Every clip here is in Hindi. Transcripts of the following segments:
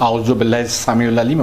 आउज़ुबिल्लाहिस्समीउल-अलीम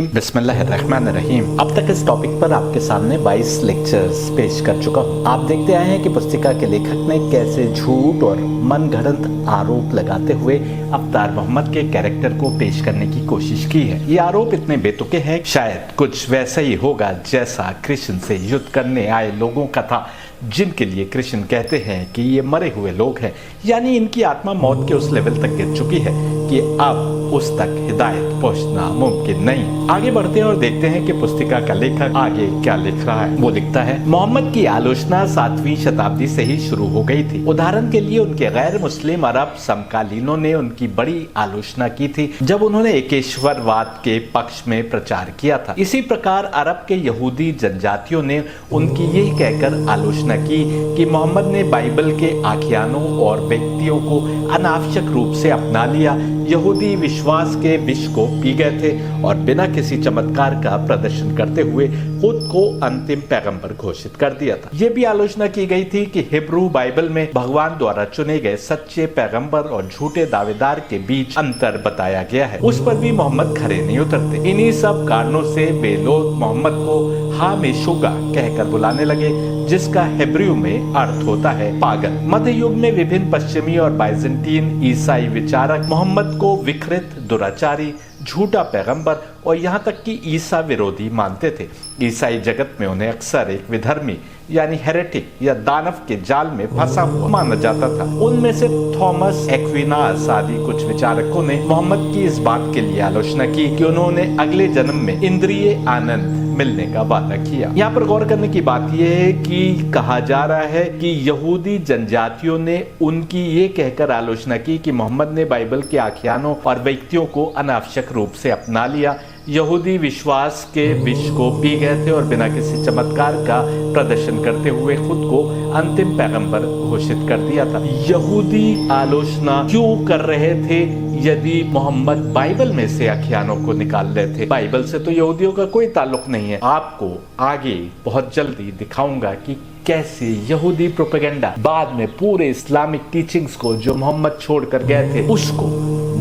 बिस्मिल्लाहिर्रहमानिर्रहीम। अब तक इस टॉपिक पर आपके सामने 22 लेक्चर्स पेश कर चुका हूँ। आप देखते आए हैं कि पुस्तिका के लेखक ने कैसे झूठ और मनगढ़ंत आरोप लगाते हुए अवतार मोहम्मद के कैरेक्टर को पेश करने की कोशिश की है। ये आरोप इतने बेतुके हैं, शायद कुछ वैसा ही होगा जैसा कृष्ण से युद्ध करने आए लोगों का था, जिनके लिए कृष्ण कहते हैं कि ये मरे हुए लोग हैं, यानी इनकी आत्मा मौत के उस लेवल तक गिर चुकी है कि अब उस तक हिदायत पहुंचना मुमकिन नहीं। आगे बढ़ते हैं और देखते हैं कि पुस्तिका का लेखक आगे क्या लिख रहा है। वो लिखता है, मोहम्मद की आलोचना 7वीं शताब्दी से ही शुरू हो गई थी। उदाहरण के लिए उनके गैर मुस्लिम अरब समकालीनों ने उनकी बड़ी आलोचना की थी जब उन्होंने एकेश्वरवाद के पक्ष में प्रचार किया था। इसी प्रकार अरब के यहूदी जनजातियों ने उनकी यही कहकर आलोचना की कि मोहम्मद ने बाइबल के आख्यानों और व्यक्तियों को अनावश्यक रूप से अपना लिया। यहूदी विश्वास के विष को पी गए थे और बिना किसी चमत्कार का प्रदर्शन करते हुए खुद को अंतिम पैगंबर घोषित कर दिया था। यह भी आलोचना की गई थी कि हिब्रू बाइबल में भगवान द्वारा चुने गए सच्चे पैगंबर और झूठे दावेदार के बीच अंतर बताया गया है। उस पर भी मोहम्मद खरे नहीं उतरते। इन्हीं सब कारणों से वे लोग मोहम्मद को हामेशुगा कहकर बुलाने लगे, जिसका हिब्रू में अर्थ होता है पागल। मध्य युग में विभिन्न पश्चिमी और बाइजेंटीन ईसाई विचारक मोहम्मद को विकृत, दुराचारी, झूठा पैगंबर और यहाँ तक कि ईसा विरोधी मानते थे। ईसाई जगत में उन्हें अक्सर एक विधर्मी यानी हेरेटिक या दानव के जाल में फंसा हुआ माना जाता था। उनमें से थॉमस एक्विनास आदि कुछ विचारकों ने मोहम्मद की इस बात के लिए आलोचना की कि उन्होंने अगले जन्म में इंद्रिय आनंद मिलने का वादा किया। यहाँ पर गौर करने की बात यह है कि कहा जा रहा है कि यहूदी जनजातियों ने उनकी ये कहकर आलोचना की कि मोहम्मद ने बाइबल के आख्यानों और व्यक्तियों को अनावश्यक रूप से अपना लिया। यहूदी विश्वास के विष को पी गए थे और बिना किसी चमत्कार का प्रदर्शन करते हुए खुद को अंतिम पैगंबर घोषित कर दिया था। यहूदी आलोचना क्यों कर रहे थे यदि मोहम्मद बाइबल में से आख्यानों को निकाल रहे थे? बाइबल से तो यहूदियों का कोई ताल्लुक नहीं है। आपको आगे बहुत जल्दी दिखाऊंगा कि कैसे यहूदी प्रोपेगेंडा बाद में पूरे इस्लामिक टीचिंग्स को जो मोहम्मद छोड़कर गए थे उसको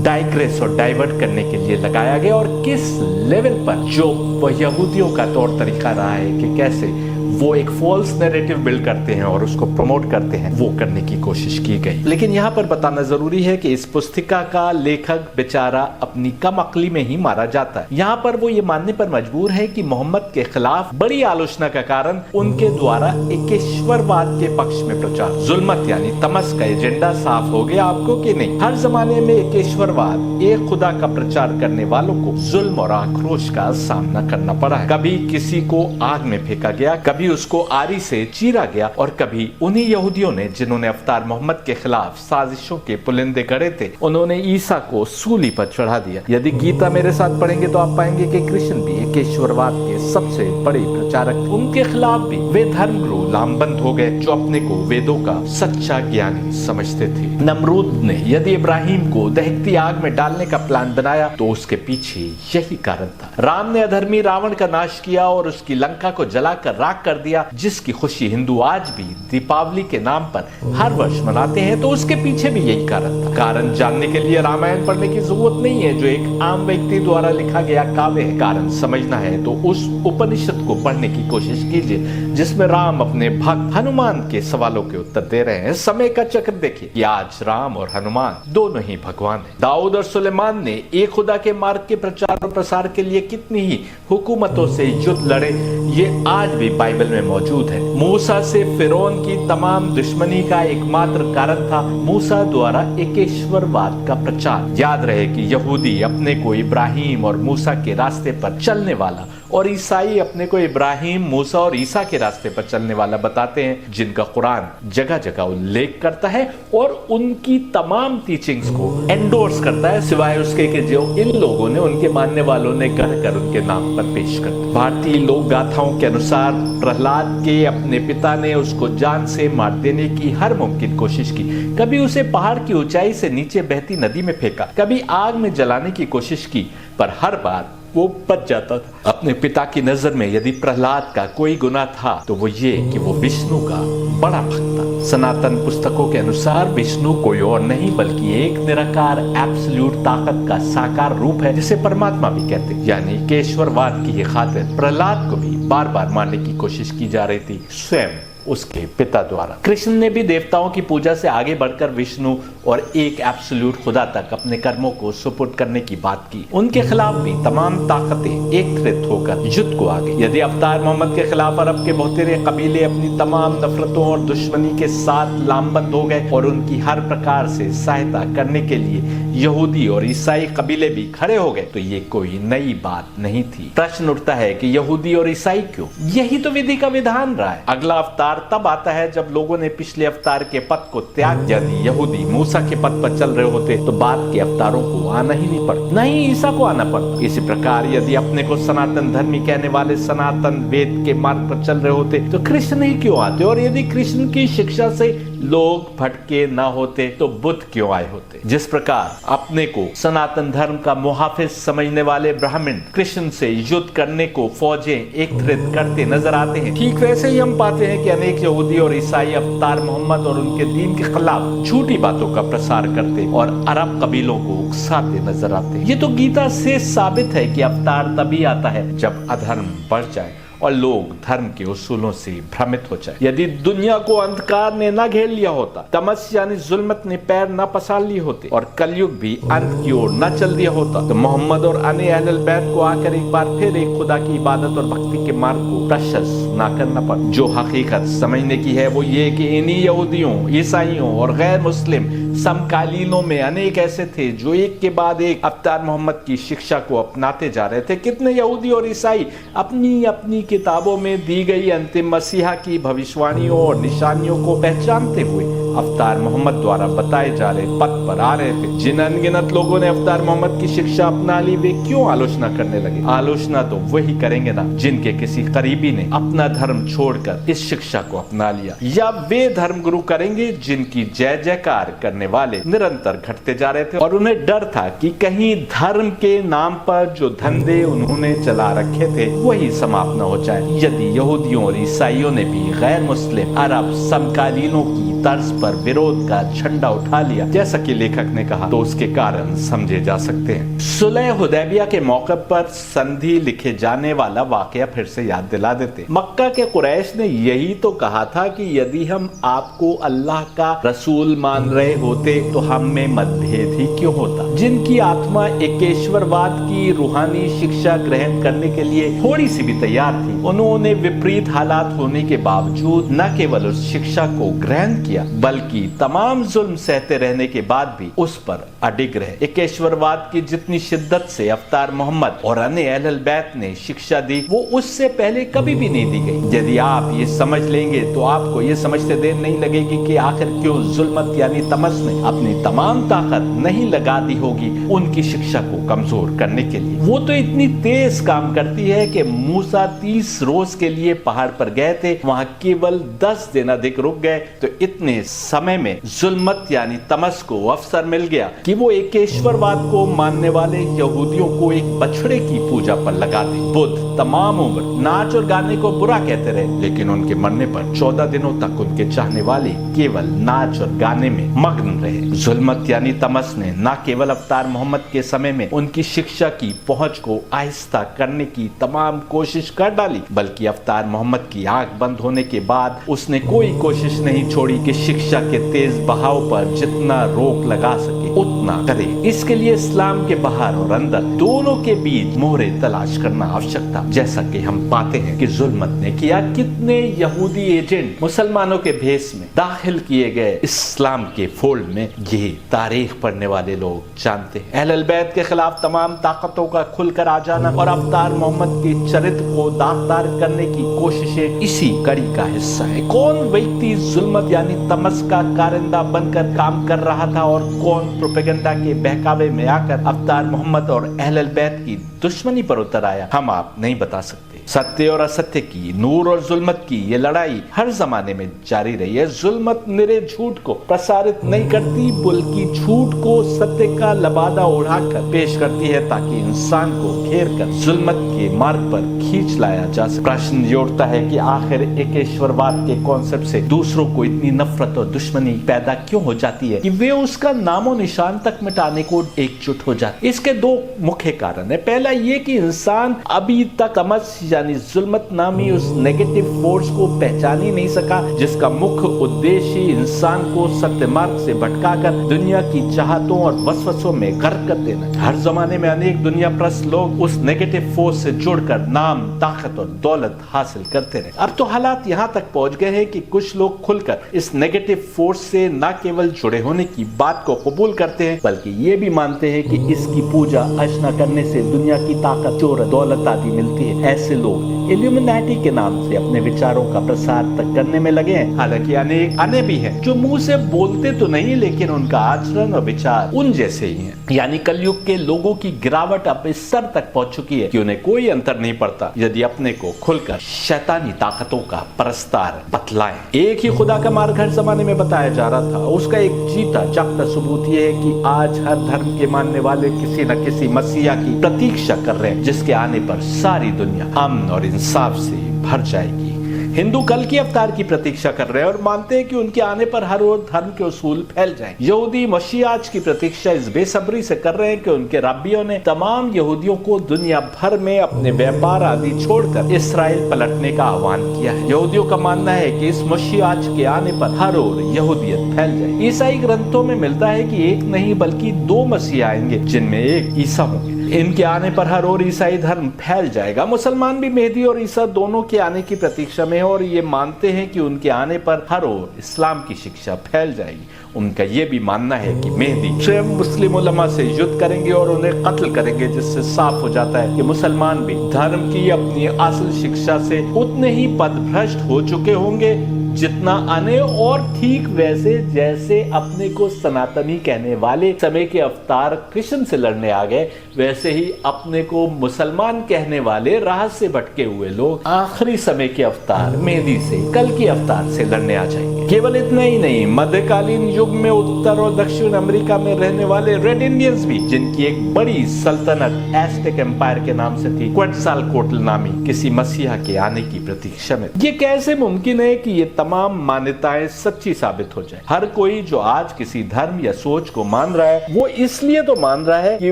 डाइग्रेस और डाइवर्ट करने के लिए लगाया गया और किस लेवल पर जो वह यहूदियों का तौर तरीका रहा है कि कैसे वो एक फॉल्स नैरेटिव बिल्ड करते हैं और उसको प्रमोट करते हैं, वो करने की कोशिश की गई। लेकिन यहाँ पर बताना जरूरी है कि इस पुस्तिका का लेखक बेचारा अपनी कम अक्ली में ही मारा जाता है। यहाँ पर वो ये मानने पर मजबूर है कि मोहम्मद के खिलाफ बड़ी आलोचना का कारण उनके द्वारा एकेश्वरवाद के पक्ष में प्रचार, जुल्मत यानी तमस का एजेंडा साफ हो गया आपको कि नहीं। हर जमाने में एकेश्वरवाद, एक खुदा का प्रचार करने वालों को जुल्म और आक्रोश का सामना करना पड़ा है। कभी किसी को आग में फेंका गया, कभी उसको आरी से चीरा गया और कभी उन्हीं यहूदियों ने जिन्होंने अवतार मोहम्मद के खिलाफ साजिशों के पुलिंदे गढ़े थे, उन्होंने ईसा को सूली पर चढ़ा दिया। यदि गीता मेरे साथ पढ़ेंगे तो आप पाएंगे कि कृष्ण भी एकेश्वरवाद के सबसे बड़े प्रचारक। उनके खिलाफ भी वे धर्मगुरु लामबंद हो गए जो अपने को वेदों का सच्चा ज्ञानी समझते थे। नमरूद ने यदि इब्राहिम को दहकती आग में डालने का प्लान बनाया तो उसके पीछे यही कारण था। राम ने अधर्मी रावण का नाश किया और उसकी लंका को जलाकर राख कर दिया, जिसकी खुशी हिंदू आज भी दीपावली के नाम पर हर वर्ष मनाते हैं, तो उसके पीछे भी यही कारण था। कारण जानने के लिए रामायण पढ़ने की जरूरत नहीं है जो एक आम व्यक्ति द्वारा लिखा गया काव्य है। कारण समझना है तो उस उपनिषद को पढ़ने की कोशिश कीजिए जिसमें राम अपने भक्त हनुमान के सवालों के उत्तर दे रहे हैं। समय का चक्र देखिए कि आज राम और हनुमान दोनों ही भगवान हैं। दाऊद और सुलेमान ने एक खुदा के मार्ग के प्रचार और प्रसार के लिए कितनी ही हुकूमतों से युद्ध लड़े, ये आज भी बाइबल में मौजूद है। मूसा से फिरौन की तमाम दुश्मनी का एकमात्र कारण था मूसा द्वारा एकेश्वरवाद का प्रचार। याद रहे कि यहूदी अपने को इब्राहिम और मूसा के रास्ते पर चलने वाला और ईसाई अपने को इब्राहिम, मूसा और ईसा के रास्ते पर चलने वाला बताते हैं, जिनका कुरान जगह जगह उल्लेख करता है और उनकी तमाम टीचिंग्स को एंडोर्स करता है, सिवाय उसके कि जो इन लोगों ने, उनके मानने वालों ने गढ़ कर उनके नाम पर पेश कर। भारतीय लोक गाथाओं के अनुसार प्रहलाद के अपने पिता ने उसको जान से मार देने की हर मुमकिन कोशिश की। कभी उसे पहाड़ की ऊंचाई से नीचे बहती नदी में फेंका, कभी आग में जलाने की कोशिश की, पर हर बार वो बच जाता था। अपने पिता की नजर में यदि प्रहलाद का कोई गुनाह था तो वो ये कि वो विष्णु का बड़ा भक्त था। सनातन पुस्तकों के अनुसार विष्णु कोई और नहीं बल्कि एक निराकार एब्सोल्यूट ताकत का साकार रूप है, जिसे परमात्मा भी कहते हैं। यानी कि ईश्वरवाद की खातिर प्रहलाद को भी बार बार मारने की कोशिश की जा रही थी, स्वयं उसके पिता द्वारा। कृष्ण ने भी देवताओं की पूजा से आगे बढ़कर विष्णु और एक एब्सोल्यूट खुदा तक अपने कर्मों को सुपुर्द करने की बात की। उनके खिलाफ भी तमाम ताकतें एकत्रित होकर युद्ध को आ गई। यदि अवतार मोहम्मद के खिलाफ अरब के बहुतेरे कबीले अपनी तमाम नफरतों और दुश्मनी के साथ लामबंद हो गए और उनकी हर प्रकार से सहायता करने के लिए यहूदी और ईसाई कबीले भी खड़े हो गए, तो ये कोई नई बात नहीं थी। प्रश्न उठता है कि यहूदी और ईसाई क्यों? यही तो विधि का विधान रहा है। अगला अवतार तब आता है जब लोगों ने पिछले अवतार के पथ को त्याग। यदि यहूदी मूसा के पथ पर चल रहे होते तो बाद के अवतारों को आना ही नहीं पड़ता, न ही ईसा को आना पड़ता। इसी प्रकार यदि अपने को सनातन धर्मी कहने वाले सनातन वेद के मार्ग पर चल रहे होते तो कृष्ण ही क्यों आते? और यदि कृष्ण की शिक्षा से लोग भटके ना होते तो बुद्ध क्यों आए होते? जिस प्रकार अपने को सनातन धर्म का मुहाफिज समझने वाले ब्राह्मण कृष्ण से युद्ध करने को फौजें एकत्रित करते नजर आते हैं, ठीक वैसे ही हम पाते हैं कि अनेक यहूदी और ईसाई अवतार मोहम्मद और उनके दीन के खिलाफ झूठी बातों का प्रसार करते और अरब कबीलों को उकसाते नजर आते हैं। ये तो गीता से साबित है कि अवतार तभी आता है जब अधर्म बढ़ जाए और लोग धर्म के उसूलों से भ्रमित हो जाए। यदि दुनिया को अंधकार ने न घेर लिया होता, तमस यानी जुल्मत ने पैर न पसार लिए होते और कलयुग भी अंत की ओर न चल दिया होता, तो मोहम्मद और अन्य अहले बैत को आकर एक बार फिर एक खुदा की इबादत और भक्ति के मार्ग को प्रशस्त ना करना पड़ा। जो हकीकत समझने की है वो ये कि इन्हीं यहूदियों, ईसाइयों और गैर मुस्लिम समकालीनों में अनेक ऐसे थे जो एक के बाद एक अवतार मोहम्मद की शिक्षा को अपनाते जा रहे थे। कितने यहूदी और ईसाई अपनी अपनी किताबों में दी गई अंतिम मसीहा की भविष्यवाणियों और निशानियों को पहचानते हुए अवतार मोहम्मद द्वारा बताए जा रहे पथ पर आ रहे थे। जिन अनगिनत लोगों ने अवतार मोहम्मद की शिक्षा अपना ली, वे क्यों आलोचना करने लगे? आलोचना तो वही करेंगे ना जिनके किसी करीबी ने अपना धर्म छोड़कर इस शिक्षा को अपना लिया, या वे धर्म गुरु करेंगे जिनकी जय जयकार करने वाले निरंतर घटते जा रहे थे और उन्हें डर था कि कहीं धर्म के नाम पर जो धंधे उन्होंने चला रखे थे वही समाप्त न हो जाए। यदि यहूदियों और ईसाइयों ने भी गैर मुस्लिम अरब समकालीनों की तर्ज पर विरोध का झंडा उठा लिया, जैसा कि लेखक ने कहा, तो उसके कारण समझे जा सकते हैं। सुलह हुदैबिया के मौके पर संधि लिखे जाने वाला वाकया फिर से याद दिला देते। मक्का के कुरैश ने यही तो कहा था कि यदि हम आपको अल्लाह का रसूल मान रहे होते तो हम में मतभेद ही क्यों होता। जिनकी आत्मा एकेश्वरवाद की रूहानी शिक्षा ग्रहण करने के लिए थोड़ी सी भी तैयार थी, उन्होंने विपरीत हालात होने के बावजूद न केवल उस शिक्षा को ग्रहण किया बल्कि तमाम जुल्म सहते रहने के बाद भी उस पर अडिग रहे। एकेश्वरवाद की जितनी शिद्दत से अवतार मोहम्मद और अन्य अहले बैत ने शिक्षा दी वो उससे पहले कभी भी नहीं दी गई। यदि आप ये समझ लेंगे तो आपको ये समझते देर नहीं लगेगी कि आखिर क्यों जुल्मत यानी तमस ने अपनी तमाम ताकत नहीं लगा दी होगी उनकी शिक्षा को कमजोर करने के लिए। वो तो इतनी तेज काम करती है कि मूसा 30 रोज के लिए पहाड़ पर गए थे, वहां केवल 10 दिन अधिक रुक गए तो इतने समय में जुल्मत यानी तमस को अवसर मिल गया कि वो एकेश्वरवाद को मानने वाले यहूदियों को एक बछड़े की पूजा पर लगा दे। बुद्ध तमाम उम्र नाच और गाने को बुरा कहते रहे, लेकिन उनके मरने पर 14 दिनों तक उनके चाहने वाले केवल नाच और गाने में मग्न रहे। जुल्मत यानी तमस ने न केवल अवतार मोहम्मद के समय में उनकी शिक्षा की पहुंच को आहिस्ता करने की तमाम कोशिश कर डाली, बल्कि अवतार मोहम्मद की आंख बंद होने के बाद उसने कोई कोशिश नहीं छोड़ी कि शिक्षा के तेज बहाव पर जितना रोक लगा सके उतना करे। इसके लिए इस्लाम के बाहर और अंदर दोनों के बीच मोहरे तलाश करना आवश्यक था, जैसा कि हम पाते हैं कि जुल्मत ने किया। कितने यहूदी एजेंट मुसलमानों के भेष में दाखिल किए गए इस्लाम के फोल्ड में, ये तारीख पढ़ने वाले लोग जानते हैं। अहले बैत के खिलाफ तमाम ताकतों का खुलकर आ जाना और अवतार मोहम्मद के चरित्र को दागदार करने की कोशिशें इसी कड़ी का हिस्सा है। कौन व्यक्ति जुल्मत यानी तमस का कारिंदा बनकर काम कर रहा था और कौन प्रोपेगेंडा के बहकावे में आकर अवतार मोहम्मद और अहले बैत की दुश्मनी पर उतर आया, हम आप नहीं बता सकते। सत्य और असत्य की, नूर और जुल्मत की ये लड़ाई हर जमाने में जारी रही है। जुल्मत निरे झूठ को प्रसारित नहीं करती, बल्कि झूठ को सत्य का लबादा उड़ाकर पेश करती है, ताकि इंसान को घेर कर जुल्मत के मार्ग पर खींच लाया जा सके। प्रश्न ये उठता है कि आखिर एकेश्वरवाद के कॉन्सेप्ट से दूसरों को इतनी नफरत और दुश्मनी पैदा क्यों हो जाती है कि वे उसका नामो निशान तक मिटाने को एकजुट हो जाते। इसके दो मुख्य कारण है। पहला ये कि इंसान अभी तक तमस यानी जुल्मत नामी उस नेगेटिव फोर्स को पहचान ही नहीं सका, जिसका मुख्य उद्देश्य इंसान को सत्य मार्ग से भटकाकर दुनिया की चाहतों और वसवसों में गर्क कर देना। हर जमाने में अनेक दुनिया परस्त लोग उस नेगेटिव फोर्स से जुड़कर नाम, ताकत और दौलत हासिल करते रहे। अब तो हालात यहाँ तक पहुंच गए हैं कि कुछ लोग खुलकर इस नेगेटिव फोर्स से न केवल जुड़े होने की बात को कबूल करते हैं, बल्कि ये भी मानते हैं कि इसकी पूजा अर्चना करने से दुनिया की ताकत, शोहरत, दौलत आदि मिलती है। ऐसे लोग इल्यूमिनाटी के नाम से अपने विचारों का प्रसार तक करने में लगे हैं। हालांकि अनेक अन्य भी हैं जो मुंह से बोलते तो नहीं, लेकिन उनका आचरण और विचार उन जैसे ही हैं। यानी कलयुग के लोगों की गिरावट अब इस स्तर तक पहुंच चुकी है कि उन्हें कोई अंतर नहीं पड़ता यदि अपने को खुलकर शैतानी ताकतों का परस्तार बतलाएं। एक ही खुदा का मार्ग हर जमाने में बताया जा रहा था। उसका एक जीता जागता सबूत यह है कि आज हर धर्म के मानने वाले किसी न किसी मसीहा की प्रतीक्षा कर रहे हैं, जिसके आने पर सारी दुनिया अमन और इंसाफ से भर जाएगी। हिंदू कल की अवतार की प्रतीक्षा कर रहे हैं और मानते हैं कि उनके आने पर हर ओर धर्म के उसूल फैल जाएं। यहूदी मसीह आज की प्रतीक्षा इस बेसब्री से कर रहे हैं कि उनके रब्बियों ने तमाम यहूदियों को दुनिया भर में अपने व्यापार आदि छोड़कर इस्राएल पलटने का आह्वान किया है। यहूदियों का मानना है कि इस मसीह आज के आने पर हर ओर यहूदियत फैल जाए। ईसाई ग्रंथों में मिलता है कि एक नहीं बल्कि दो मसीह आएंगे, जिनमें एक ईसा होंगे। इनके आने पर हर ओर ईसाई धर्म फैल जाएगा। मुसलमान भी मेहदी और ईसा दोनों के आने की प्रतीक्षा में है और ये मानते हैं कि उनके आने पर हर ओर इस्लाम की शिक्षा फैल जाएगी। उनका ये भी मानना है कि मेहदी स्वयं मुस्लिम उलमा से युद्ध करेंगे और उन्हें कत्ल करेंगे, जिससे साफ हो जाता है कि मुसलमान भी धर्म की अपनी असल शिक्षा से उतने ही पथभ्रष्ट हो चुके होंगे जितना अन्य, और ठीक वैसे जैसे अपने को सनातनी कहने वाले समय के अवतार कृष्ण से लड़ने आ गए, वैसे ही अपने को मुसलमान कहने वाले राह से भटके हुए लोग आखिरी समय के अवतार मेहदी से, कल के अवतार से लड़ने आ जाएंगे। केवल इतना ही नहीं, मध्यकालीन युग में उत्तर और दक्षिण अमेरिका में रहने वाले रेड इंडियंस भी, जिनकी एक बड़ी सल्तनत एस्टेक एम्पायर के नाम से थी, क्वटसालकोट्ल नामी किसी मसीहा के आने की प्रतीक्षा में। ये कैसे मुमकिन है कि ये तमाम मान्यताएं सच्ची साबित हो जाए? हर कोई जो आज किसी धर्म या सोच को मान रहा है, वो इसलिए तो मान रहा है कि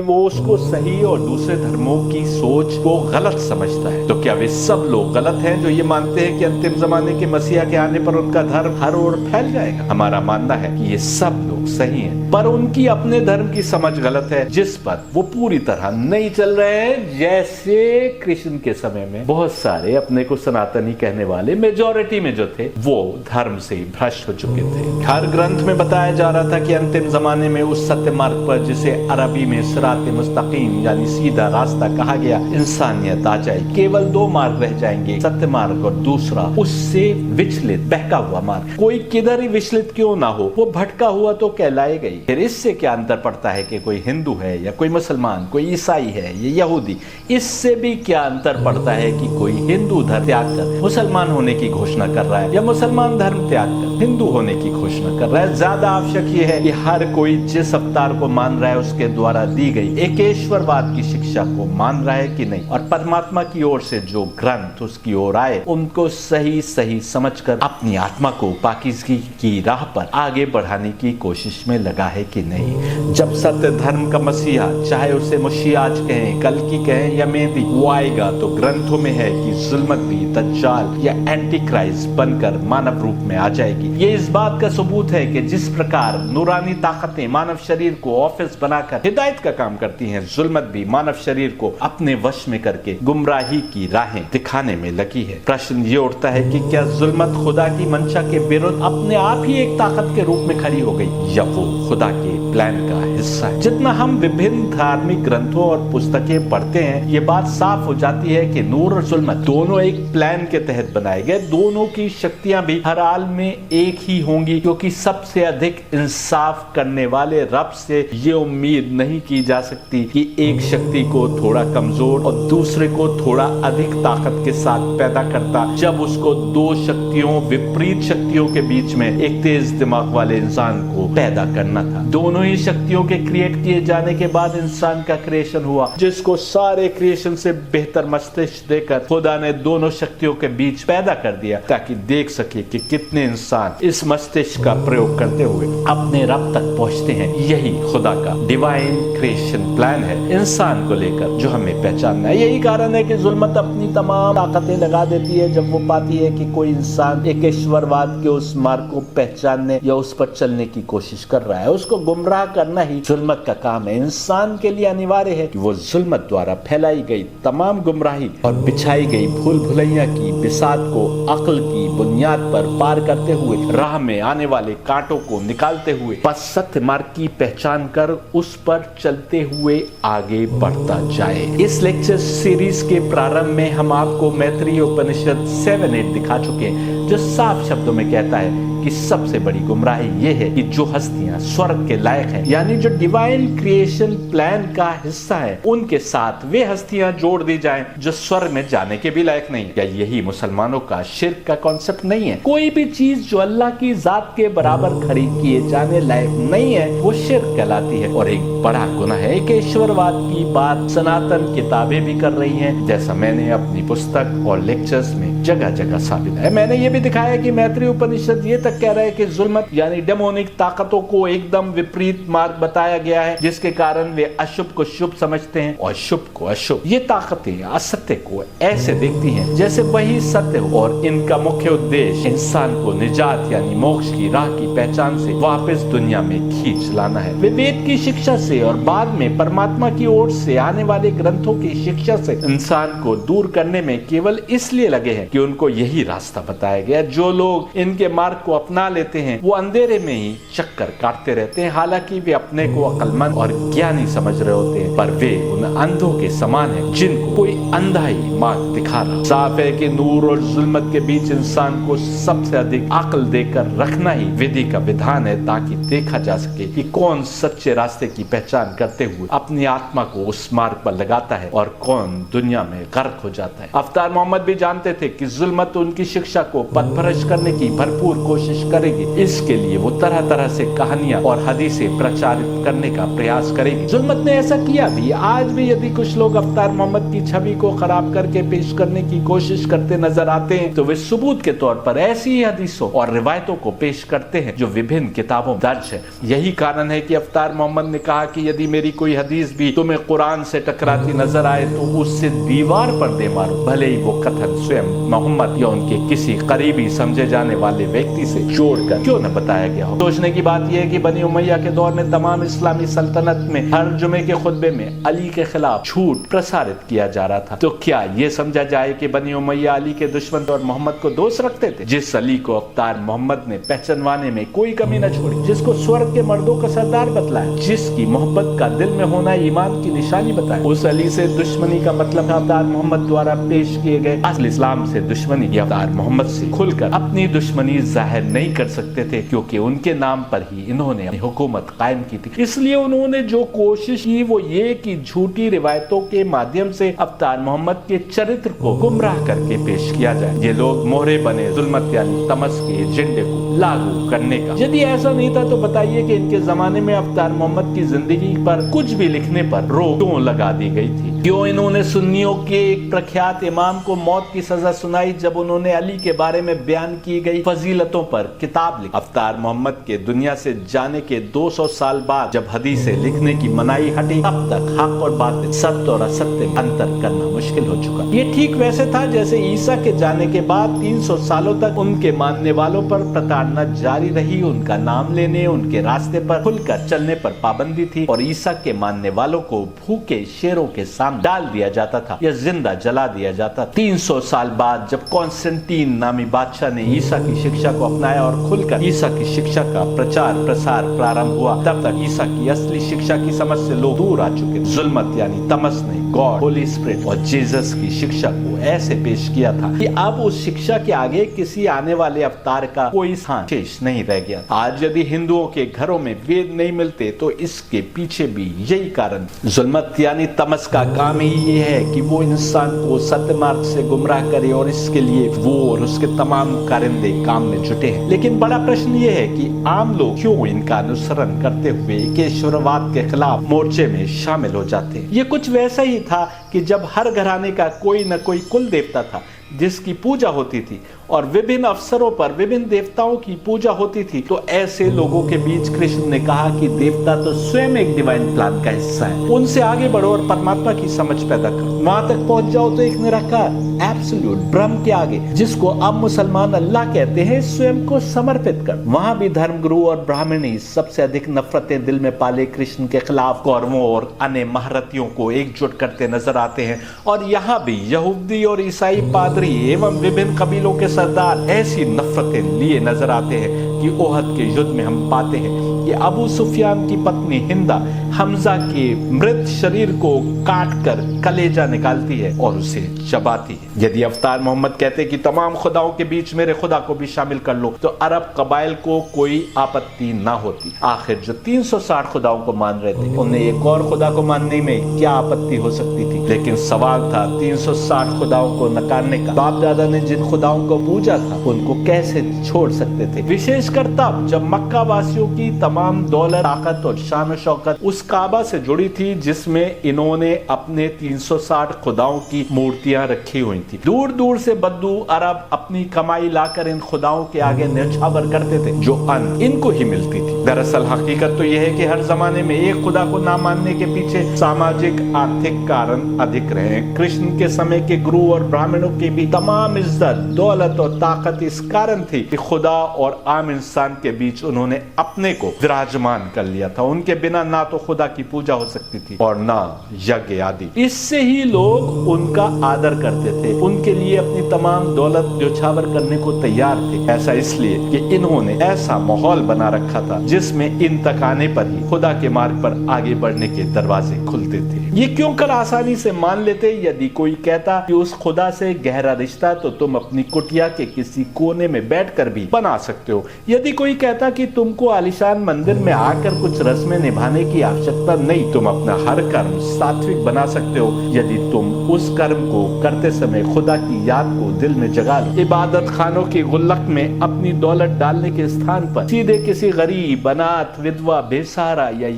वो उसको सही और दूसरे धर्मों की सोच को गलत समझता है। तो क्या वे सब लोग गलत हैं जो ये मानते हैं कि अंतिम जमाने के मसीहा के आने पर उनका धर्म हर ओर फैल जाएगा? हमारा मानना है कि ये सब लोग सही हैं, पर उनकी अपने धर्म की समझ गलत है, जिस पर वो पूरी तरह नहीं चल रहे हैं। जैसे कृष्ण के समय में बहुत सारे अपने को सनातनी कहने वाले मेजॉरिटी में जो थे, वो धर्म से भ्रष्ट हो चुके थे। हर ग्रंथ में बताया जा रहा था कि अंतिम जमाने में उस सत्य मार्ग पर, जिसे अरबी में सिरात मुस्तकीम यानी सीधा रास्ता कहा गया, इंसानियत आ जाएगी। केवल दो मार्ग रह जाएंगे, सत्य मार्ग और दूसरा उससे विचलित बहका हुआ मार्ग। कोई किधर ही विचलित क्यों ना हो, वो भटका हुआ तो कहलाएगा ही। फिर इससे क्या अंतर पड़ता है कि कोई हिंदू है या कोई मुसलमान, कोई ईसाई है या यहूदी? इससे भी क्या अंतर पड़ता है कि कोई हिंदू धर्म त्याग कर मुसलमान होने की घोषणा कर रहा है या मुसलमान धर्म त्याग कर हिंदू होने की घोषणा कर रहा है? ज्यादा आवश्यक ये है कि हर कोई जिस अवतार को मान रहा है उसके द्वारा दी गई एकेश्वरवाद की शिक्षा को मान रहा है कि नहीं, और परमात्मा की ओर से जो ग्रंथ उसकी ओर आए उनको सही सही समझकर अपनी आत्मा को पाकीज़गी की राह पर आगे बढ़ाने की कोशिश में लगा है कि नहीं। जब सत्य धर्म का मसीहा, चाहे उसे मुशियाज कहें, कल्कि कहें या मेहदी, वो आएगा तो ग्रंथों में है कि जुल्मत भी दज्जाल या एंटी क्राइस्ट बनकर मानव रूप में आ जाएगी। ये इस बात का सबूत है कि जिस प्रकार नूरानी ताकतें मानव शरीर को ऑफिस बनाकर हिदायत का काम करती हैं, जुल्मत भी मानव शरीर को अपने वश में करके गुमराही की राहें दिखाने में लगी है। प्रश्न ये उठता है कि क्या जुल्मत खुदा की मंशा के विरुद्ध अपने आप ही एक ताकत के रूप में खड़ी हो गई, या वो खुदा के प्लान का हिस्सा है? जितना हम विभिन्न धार्मिक ग्रंथों और पुस्तकें पढ़ते हैं, ये बात साफ हो जाती है कि नूर और जुल्मत दोनों एक प्लान के तहत बनाए गए, दोनों की शक्तियां भी हर हाल में एक ही होंगी, क्योंकि सबसे अधिक इंसाफ करने वाले रब से ये उम्मीद नहीं की जा सकती कि एक शक्ति को थोड़ा कमजोर और दूसरे को थोड़ा अधिक ताकत के साथ पैदा करता, जब उसको दो शक्तियों, विपरीत शक्तियों के बीच में एक तेज दिमाग वाले इंसान को पैदा करना था। दोनों ही शक्तियों के क्रिएट किए जाने के बाद इंसान का क्रिएशन हुआ, जिसको सारे क्रिएशन से बेहतर मस्तिष्क देकर खुदा ने दोनों शक्तियों के बीच पैदा कर दिया, ताकि देख सके कि कितने इंसान इस मस्तिष्क का प्रयोग करते हुए अपने रब तक पहुंचते हैं। यही खुदा का डिवाइन क्रिएशन प्लान है इंसान को लेकर, जो हमें पहचानना है। यही कारण है कि जुल्मत अपनी तमाम ताकतें लगा देती है जब वो पाती है कि कोई इंसान एक ईश्वरवाद के उस मार्ग को पहचानने या उस पर चलने की कोशिश कर रहा है। उसको गुमराह करना ही जुल्मत का काम है। इंसान के लिए अनिवार्य है कि वो जुल्मत द्वारा फैलाई गई तमाम गुमराही और बिछाई गई भूल भुलैया की बिसात को अक्ल की बुनियाद पर पार करते हुए, राह में आने वाले कांटों को निकालते हुए बस सत्य मार्ग की पहचान कर उस पर चलते हुए आगे बढ़ता जाए। इस लेक्चर सीरीज के प्रारंभ में हम आपको मैत्रेय उपनिषद 7-8 दिखा चुके हैं, जो साफ शब्दों में कहता है कि सबसे बड़ी गुमराही ये है कि जो हस्तियां स्वर्ग के लायक हैं, यानी जो डिवाइन क्रिएशन प्लान का हिस्सा है, उनके साथ वे हस्तियां जोड़ दी जाएं जो स्वर्ग में जाने के भी लायक नहीं। क्या यही मुसलमानों का शिर्क का कॉन्सेप्ट नहीं है? कोई भी चीज जो अल्लाह की जात के बराबर खड़ी किए जाने लायक नहीं है, वो शिर्क कहलाती है और एक बड़ा गुनाह है कि ईश्वरवाद की बात सनातन किताबें भी कर रही हैं, जैसा मैंने अपनी पुस्तक और लेक्चर्स में जगह जगह साबित है। मैंने ये भी दिखाया कि मैत्रेय उपनिषद ये तक कह रहा है कि जुल्मत यानी डेमोनिक ताकतों को एकदम विपरीत मार्ग बताया गया है, जिसके कारण वे अशुभ को शुभ समझते हैं और शुभ को अशुभ। ये ताकतें असत्य को ऐसे देखती हैं जैसे वही सत्य हो, और इनका मुख्य उद्देश्य इंसान को निजात यानी मोक्ष की राह की पहचान से वापस दुनिया में खींच लाना है। वे वेद की शिक्षा से और बाद में परमात्मा की ओर से आने वाले ग्रंथों की शिक्षा से इंसान को दूर करने में केवल इसलिए लगे हैं कि उनको यही रास्ता बताया गया। जो लोग इनके मार्ग को अपना लेते हैं वो अंधेरे में ही चक्कर काटते रहते हैं, हालांकि वे अपने को अक्लमंद और ज्ञानी समझ रहे होते हैं, पर वे उन अंधों के समान हैं जिनको कोई अंधा ही मार्ग दिखा रहा। साफ है कि नूर और जुल्मत के बीच इंसान को सबसे अधिक अक्ल देकर रखना ही विधि का विधान है, ताकि देखा जा सके कि कौन सच्चे रास्ते की पहचान करते हुए अपनी आत्मा को उस मार्ग पर लगाता है और कौन दुनिया में गर्क हो जाता है। अवतार मोहम्मद भी जानते थे कि जुल्मत उनकी शिक्षा को पथभ्रष्ट करने की भरपूर कोशिश करेगी। इसके लिए वो तरह तरह से कहानियां और हदीसें प्रचारित करने का प्रयास करेगी। जुल्मत ने ऐसा किया भी। आज भी यदि कुछ लोग अवतार मोहम्मद की छवि को खराब करके पेश करने की कोशिश करते नजर आते हैं, तो वे सबूत के तौर पर ऐसी ही हदीसों और रिवायतों को पेश करते हैं जो विभिन्न किताबों में दर्ज है। यही कारण है कि अवतार मोहम्मद ने कहा कि यदि मेरी कोई हदीस भी तुम्हें कुरान से टकराती नजर आए तो उससे दीवार पर दे मारो, भले ही वो कथन स्वयं मोहम्मद या उनके किसी करीबी समझे जाने वाले व्यक्ति से जोड़कर क्यों न बताया गया हो। सोचने की बात यह है कि बनी उमैया के दौर में तमाम इस्लामी सल्तनत में हर जुमे के खुतबे में अली के खिलाफ झूठ प्रसारित किया जा रहा था। तो क्या ये समझा जाए कि बनी उमैया अली के दुश्मन और मोहम्मद को दोस्त रखते थे? जिस अली को अवतार मोहम्मद ने पहचानवाने में कोई कमी न छोड़ी, जिसको स्वर्ग के मर्दों का सरदार बतलाया, जिसकी मोहब्बत का दिल में होना ईमान की निशानी बताया, उस अली से दुश्मनी का मतलब अवतार मोहम्मद द्वारा पेश किए गए असल इस्लाम से दुश्मनी। अवतार मोहम्मद से खुलकर अपनी दुश्मनी जाहिर नहीं कर सकते थे, क्योंकि उनके नाम पर ही इन्होंने अपनी हुकूमत कायम की थी। इसलिए उन्होंने जो कोशिश की वो ये कि झूठी रिवायतों के माध्यम से अवतार मोहम्मद के चरित्र को गुमराह करके पेश किया जाए। ये लोग मोहरे बने जुल्मत यानी तमस के एजेंडे को लागू करने का। यदि ऐसा नहीं था तो बताइए कि इनके जमाने में अवतार मोहम्मद की जिंदगी पर कुछ भी लिखने पर रोक क्यों लगा दी गई थी? क्यों इन्होंने सुन्नियों के एक प्रख्यात इमाम को मौत की सजा सुनाई जब उन्होंने अली के बारे में बयान की गई फजीलतों पर किताब लिखी? अवतार मोहम्मद के दुनिया से जाने के 200 साल बाद जब हदीसें लिखने की मनाही हटी, तब तक हक और बातिल, सत्य और असत्य में अंतर करना मुश्किल हो चुका। ये ठीक वैसे था जैसे ईसा के जाने के बाद 300 सालों तक उनके मानने वालों पर प्रताड़ना जारी रही। उनका नाम लेने, उनके रास्ते पर खुलकर चलने पर पाबंदी थी और ईसा के मानने वालों को भूखे शेरों के सामने सामने डाल दिया जाता था या जिंदा जला दिया जाता था। 300 साल बाद जब कॉन्स्टेंटीन नामी बादशाह ने ईसा की शिक्षा को अपनाया और खुलकर ईसा की शिक्षा का प्रचार प्रसार प्रारंभ हुआ, तब तक ईसा की असली शिक्षा की समझ से लोग दूर आ चुके। जुल्मत यानी तमस ने गॉड, होली स्पिरिट और जीसस की शिक्षा को ऐसे पेश किया था कि अब उस शिक्षा के आगे किसी आने वाले अवतार का कोई स्थान शेष नहीं रह गया। आज यदि हिंदुओं के घरों में वेद नहीं मिलते तो इसके पीछे भी यही कारण। जुल्मत यानी तमस का काम ही ये है कि वो इंसान को सत्य मार्ग से गुमराह करे और इसके लिए वो और उसके तमाम कारिंदे काम में जुटे हैं। लेकिन बड़ा प्रश्न ये है कि आम लोग क्यों इनका अनुसरण करते हुए ईश्वरवाद के खिलाफ मोर्चे में शामिल हो जाते हैं। ये कुछ वैसा ही था कि जब हर घराने का कोई न कोई कुल देवता था जिसकी पूजा होती थी और विभिन्न अवसरों पर विभिन्न देवताओं की पूजा होती थी, तो ऐसे लोगों के बीच कृष्ण ने कहा कि देवता तो स्वयं एक डिवाइन प्लान का हिस्सा है, उनसे आगे बढ़ो और परमात्मा की समझ पैदा करो। वहां तक पहुंच जाओ तो एक निराकार एब्सोल्यूट ब्रह्म के आगे, जिसको अब मुसलमान अल्लाह कहते हैं, स्वयं को समर्पित कर। वहां भी धर्मगुरु और ब्राह्मणी सबसे अधिक नफरतें दिल में पाले कृष्ण के खिलाफ कौरवों और अन्य महारथियों को एकजुट करते नजर आते हैं। और यहाँ भी यहूदी और ईसाई पादरी एवं विभिन्न कबीलों के सरदार ऐसी नफरतें लिए नजर आते हैं कि ओहद के युद्ध में हम पाते हैं कि अबू सुफियान की पत्नी हिंदा हमजा के मृत शरीर को काटकर कलेजा निकालती है और उसे चबाती है। यदि अवतार मोहम्मद कहते कि तमाम खुदाओं के बीच मेरे खुदा को भी शामिल कर लो तो अरब कबाइल को कोई आपत्ति ना होती। आखिर जो 360 खुदाओं को मान रहे थे उन्हें एक और खुदा को मानने में क्या आपत्ति हो सकती थी। लेकिन सवाल था 360 खुदाओं को नकारने का। बाप दादा ने जिन खुदाओं को पूजा था उनको कैसे छोड़ सकते थे, विशेषकर तब जब मक्का वासियों की तमाम दौलत, ताकत और शान और शौकत उस काबा से जुड़ी थी जिसमें इन्होंने अपने 360 खुदाओं की मूर्तियां रखी हुई थी। दूर दूर से बद्दू अरब अपनी कमाई लाकर इन खुदाओं के आगे न्यौछावर करते थे जो अन्न इनको ही मिलती थी। दरअसल हकीकत तो यह है कि हर जमाने में एक खुदा को ना मानने के पीछे सामाजिक आर्थिक कारण अधिक रहे। कृष्ण के समय के गुरु और ब्राह्मणों की भी तमाम इज्जत, दौलत और ताकत इस कारण थी कि खुदा और आम इंसान के बीच उन्होंने अपने को विराजमान कर लिया था। उनके बिना ना तो खुदा की पूजा हो सकती थी और ना यज्ञ आदि। इससे ही लोग उनका आदर करते थे, उनके लिए अपनी तमाम दौलत न्यौछावर करने को तैयार थे। ऐसा इसलिए कि इन्होंने ऐसा माहौल बना रखा था जिसमें इन तक आने पर ही खुदा के मार्ग पर आगे बढ़ने के दरवाजे खुलते थे। ये क्यों कर आसानी से मान लेते। यदि कोई कहता कि उस खुदा से गहरा रिश्ता तो तुम अपनी कुटिया के किसी कोने में बैठकर भी बना सकते हो। यदि कोई कहता कि तुमको आलीशान मंदिर में आकर कुछ रस्में निभाने की आवश्यकता नहीं, तुम अपना हर कर्म सात्विक बना सकते हो यदि तुम उस कर्म को करते समय खुदा की याद को दिल में जगा लो। इबादत खानों की गुल्लक में अपनी दौलत डालने के स्थान पर सीधे किसी गरीब, अनाथ, विधवा, बेसहारा या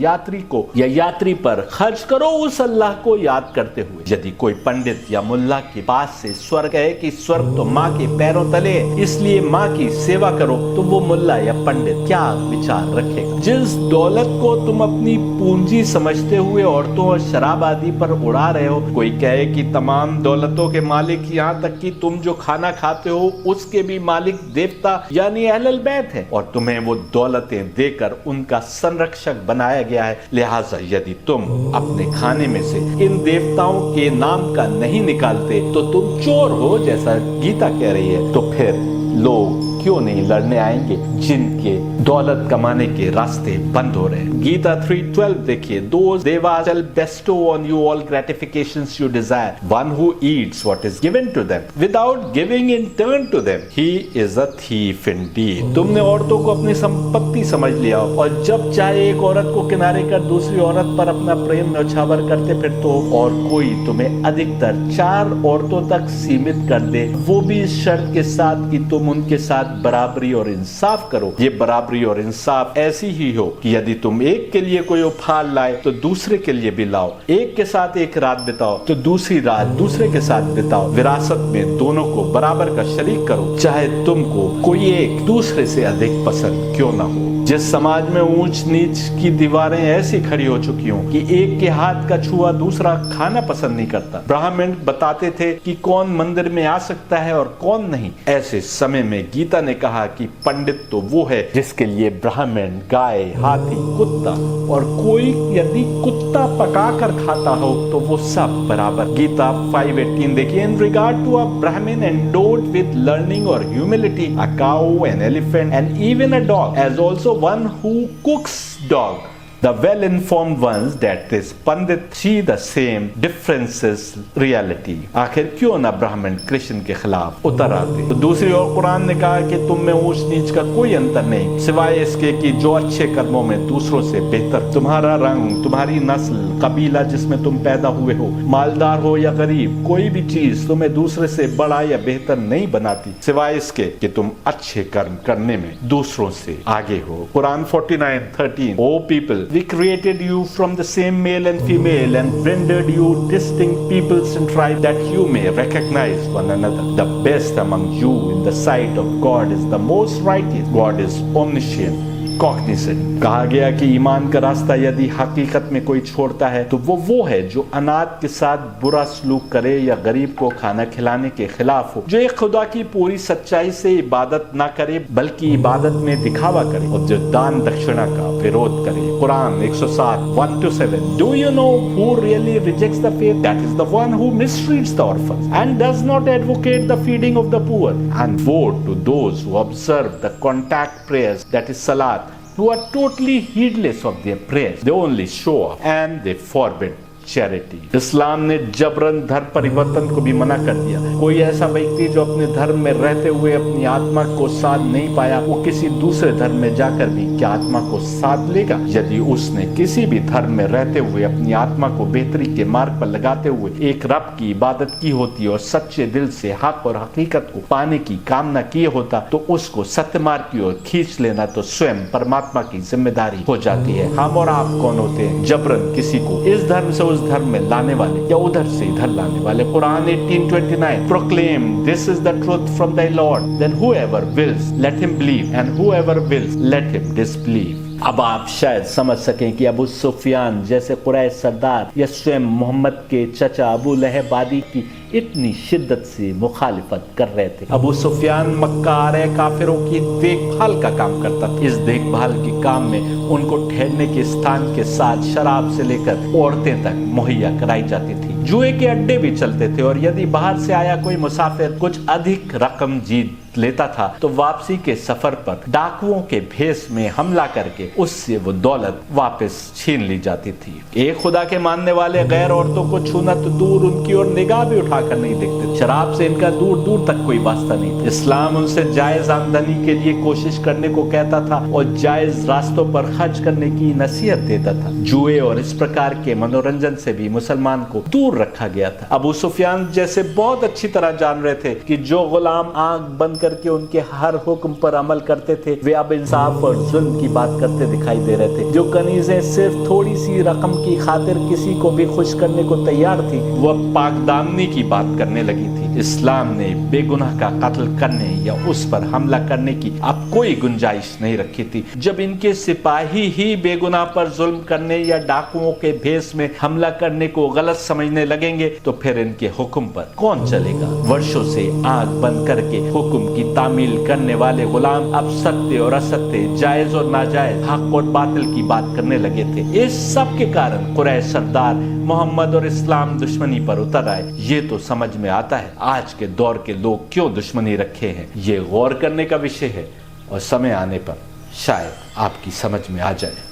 यात्री पर खर्च करो उस अल्लाह को याद करते हुए। यदि कोई पंडित या मुल्ला के पास से स्वर्ग है कि स्वर्ग तो माँ के पैरों तले है इसलिए माँ की सेवा करो, तो वो मुल्ला या पंडित क्या विचार रखेगा। जिस दौलत को तुम अपनी पूंजी समझते हुए औरतों और शराब आदि पर उड़ा रहे हो, कोई कहे कि तमाम दौलतों के मालिक, यहाँ तक कि तुम जो खाना खाते हो उसके भी मालिक देवता यानी अहलुल बैत है और तुम्हें वो दौलतें देकर उनका संरक्षक बनाया गया है। लिहाजा यदि तुम अपने खाने में से इन देवताओं के नाम का नहीं निकालते तो तुम चोर हो, जैसा गीता कह रही है। तो फिर लोग क्यों नहीं लड़ने आएंगे जिनके दौलत कमाने के रास्ते बंद हो रहे हैं। गीता 3:12 देखिए, those devas shall bestow on you all gratifications you desire. One who eats what is given to them without giving in turn to them, he is a thief indeed. तुमने औरतों को अपनी संपत्ति समझ लिया और जब चाहे एक औरत को किनारे कर दूसरी औरत पर अपना प्रेम न्यौछावर करते फिर तो और कोई तुम्हें अधिकतर 4 औरतों तक सीमित कर दे, वो भी इस शर्त के साथ कि तुम उनके साथ बराबरी और इंसाफ करो। ये बराबरी और इंसाफ ऐसी ही हो कि यदि तुम एक के लिए कोई उपहार लाए तो दूसरे के लिए भी लाओ, एक के साथ एक रात बिताओ तो दूसरी रात दूसरे के साथ बिताओ। विरासत में दोनों को बराबर का शरीक करो, चाहे तुमको कोई एक दूसरे से अधिक पसंद क्यों ना हो। जिस समाज में ऊंच नीच की दीवारें ऐसी खड़ी हो चुकी हों कि एक के हाथ का छुआ दूसरा खाना पसंद नहीं करता, ब्राह्मण बताते थे कि कौन मंदिर में आ सकता है और कौन नहीं, ऐसे समय में गीता ने कहा कि पंडित तो वो है जिसके लिए ब्राह्मण, गाय, हाथी, कुत्ता और कोई यदि कुत्ता पका कर खाता हो तो वो सब बराबर। गीता 5:18 देखिए, in regard to a Brahmin endowed with learning और humility, a cow, an elephant and even a dog as also one who cooks dog. The well-informed ones that this pandit see the same differences reality. आखिर क्यों ना ब्राह्मण कृष्ण के खिलाफ उतर आते। तो दूसरी ओर कुरान ने कहा कि तुम में ऊंच नीच का कोई अंतर नहीं सिवाय इसके कि जो अच्छे कर्मों में दूसरों से बेहतर। तुम्हारा रंग, तुम्हारी नस्ल, कबीला जिसमें तुम पैदा हुए हो, मालदार हो या गरीब, कोई भी चीज तुम्हें दूसरे से बड़ा या बेहतर नहीं बनाती सिवाय इसके कि तुम अच्छे कर्म करने में दूसरों से आगे हो। Quran 49:13 O people, we created you from the same male and female and rendered you distinct peoples and tribes that you may recognize one another. The best among you in the sight of God is the most righteous. God is omniscient, cognizant. कहा गया कि ईमान का रास्ता यदि हकीकत में कोई छोड़ता है तो वो है जो अनाथ के साथ बुरा सलूक करे या गरीब को खाना खिलाने के खिलाफ हो, जो एक खुदा की पूरी सच्चाई से इबादत ना करे बल्कि इबादत में दिखावा करे और जो दान दक्षिणा का विरोध करे। Quran 107:1-7 Do you know who really rejects the faith? That is the one who mistreats the orphans and does not advocate the feeding of the poor. And woe to those who observe the contact prayers, that is salat, who are totally heedless of their prayers. They only show up and they forbid charity. इस्लाम ने जबरन धर्म परिवर्तन को भी मना कर दिया। कोई ऐसा व्यक्ति जो अपने धर्म में रहते हुए अपनी आत्मा को साध नहीं पाया, वो किसी दूसरे धर्म में जाकर भी क्या आत्मा को साध लेगा? यदि उसने किसी भी धर्म में रहते हुए अपनी आत्मा को बेहतरी के मार्ग पर लगाते हुए एक रब की इबादत की होती और सच्चे दिल से हक और हकीकत को पाने की कामना किए होता तो उसको सत्य मार्ग की ओर खींच लेना तो स्वयं परमात्मा की जिम्मेदारी हो जाती है। हम और आप कौन होते हैं जबरन किसी को इस धर्म से धर्म में लाने वाले या उधर से इधर लाने वाले? Quran 18:29 Proclaim this is the truth from thy Lord, then whoever wills let him believe and whoever wills let him disbelieve. अब आप शायद समझ सकें कि अबू सुफियान जैसे कुरैश सरदार या स्वयं मोहम्मद के चचा अबू लहब आदि की इतनी शिद्दत से मुखालिफत कर रहे थे। अबू सुफियान मक्का आ रहे काफिरों की देखभाल का काम करता था। इस देखभाल के काम में उनको ठहरने के स्थान के साथ शराब से लेकर औरतें तक मुहैया कराई जाती थी। जुए के अड्डे भी चलते थे और यदि बाहर से आया कोई मुसाफिर कुछ अधिक रकम जीत लेता था तो वापसी के सफर पर डाकुओं के भेष में हमला करके उससे वो दौलत वापस छीन ली जाती थी। एक खुदा के मानने वाले गैर औरतों को छूना तो दूर उनकी ओर निगाह भी उठाकर नहीं देखते। शराब से इनका दूर दूर तक कोई वास्ता नहीं। इस्लाम उनसे जायज आमदनी के लिए कोशिश करने को कहता था और जायज रास्तों पर खर्च करने की नसीहत देता था। जुए और इस प्रकार के मनोरंजन से भी मुसलमान को दूर रखा गया था। अबू सुफियान जैसे बहुत अच्छी तरह जान रहे थे कि जो गुलाम आंख बंद करके उनके हर हुक्म पर अमल करते थे वे अब इंसाफ और जुल्म की बात करते दिखाई दे रहे थे। जो कनीजें सिर्फ थोड़ी सी रकम की खातिर किसी को भी खुश करने को तैयार थी वो पाकदामनी की बात करने लगी थी। इस्लाम ने बेगुनाह का कत्ल करने या उस पर हमला करने की अब कोई गुंजाइश नहीं रखी थी। जब इनके सिपाही ही बेगुनाह पर जुल्म करने या डाकुओं के भेष में हमला करने को गलत समझने लगेंगे तो फिर इनके हुक्म पर कौन चलेगा? वर्षों से आंख बंद करके हुक्म की तामील करने वाले गुलाम अब सत्य और असत्य, जायज और नाजायज, हक और बातिल की बात करने लगे थे। इस सब के कारण कुरैश सरदार मोहम्मद और इस्लाम दुश्मनी पर उतर आए। ये तो समझ में आता है आज के दौर के लोग क्यों दुश्मनी रखे हैं। ये गौर करने का विषय है और समय आने पर शायद आपकी समझ में आ जाए।